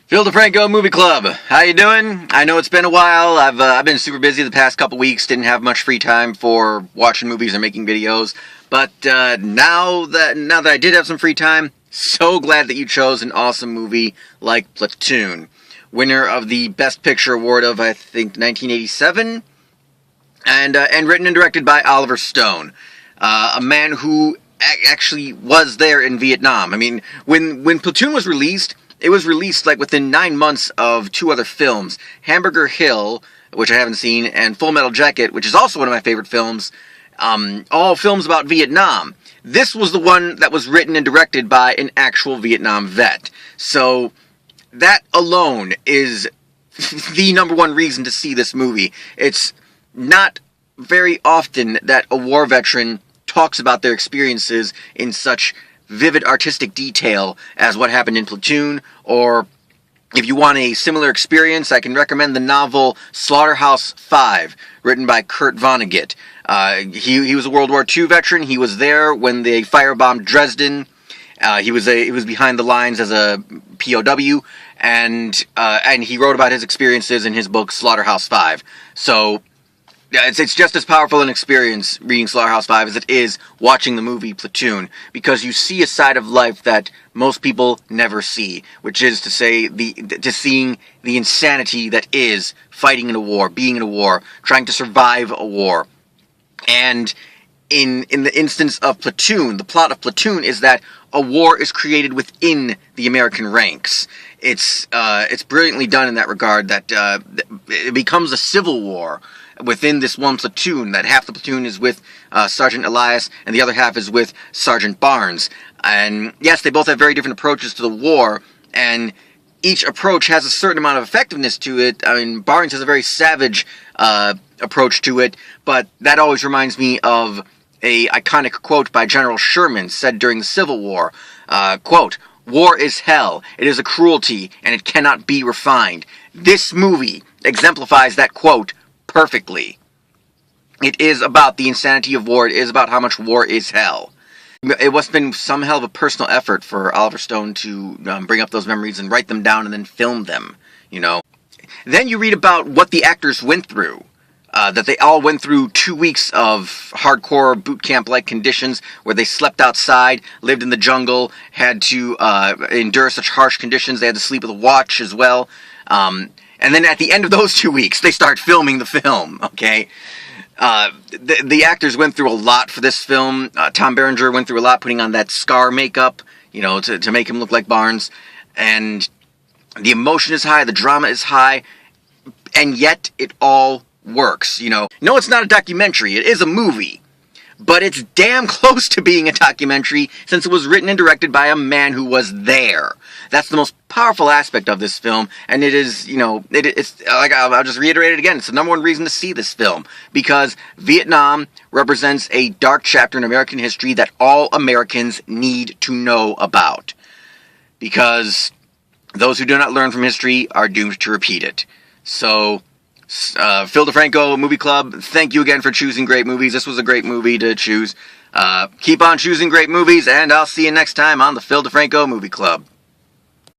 Phil DeFranco Movie Club. How you doing? I know it's been a while. I've been super busy the past couple weeks. Didn't have much free time for watching movies or making videos. But now that I did have some free time, so glad that you chose an awesome movie like Platoon, winner of the Best Picture award of I think 1987, and written and directed by Oliver Stone, a man who actually was there in Vietnam. I mean, when Platoon was released. It was released like within 9 months of two other films, Hamburger Hill, which I haven't seen, and Full Metal Jacket, which is also one of my favorite films, all films about Vietnam. This was the one that was written and directed by an actual Vietnam vet. So that alone is the number one reason to see this movie. It's not very often that a war veteran talks about their experiences in such vivid artistic detail as what happened in Platoon, or if you want a similar experience, I can recommend the novel Slaughterhouse-Five, written by Kurt Vonnegut. He was a World War II veteran. He was there when they firebombed Dresden. He was behind the lines as a POW, and he wrote about his experiences in his book Slaughterhouse-Five. So it's just as powerful an experience reading Slaughterhouse-Five as it is watching the movie Platoon, because you see a side of life that most people never see, which is to say, seeing the insanity that is fighting in a war, being in a war, trying to survive a war. And in the instance of Platoon, the plot of Platoon is that a war is created within the American ranks. It's brilliantly done in that regard, that it becomes a civil war within this one platoon, that half the platoon is with Sergeant Elias and the other half is with Sergeant Barnes. And yes, they both have very different approaches to the war, and each approach has a certain amount of effectiveness to it. I mean, Barnes has a very savage approach to it, but that always reminds me of a iconic quote by General Sherman said during the Civil War. Quote, "War is hell. It is a cruelty, and it cannot be refined." This movie exemplifies that quote perfectly. It is about the insanity of war. It is about how much war is hell. It must have been some hell of a personal effort for Oliver Stone to bring up those memories and write them down and then film them, you know. Then you read about what the actors went through. That they all went through 2 weeks of hardcore boot camp-like conditions where they slept outside, lived in the jungle, had to endure such harsh conditions. They had to sleep with a watch as well. And then at the end of those 2 weeks, they start filming the film, okay? The actors went through a lot for this film. Tom Berenger went through a lot, putting on that scar makeup, you know, to make him look like Barnes. And the emotion is high, the drama is high, and yet it all works, you know. No, it's not a documentary, it is a movie. But it's damn close to being a documentary, since it was written and directed by a man who was there. That's the most powerful aspect of this film, and it is, you know, it's like, I'll just reiterate it again, it's the number one reason to see this film, because Vietnam represents a dark chapter in American history that all Americans need to know about. Because those who do not learn from history are doomed to repeat it. So Phil DeFranco Movie Club, thank you again for choosing great movies. This was a great movie to choose. Keep on choosing great movies, and I'll see you next time on the Phil DeFranco Movie Club.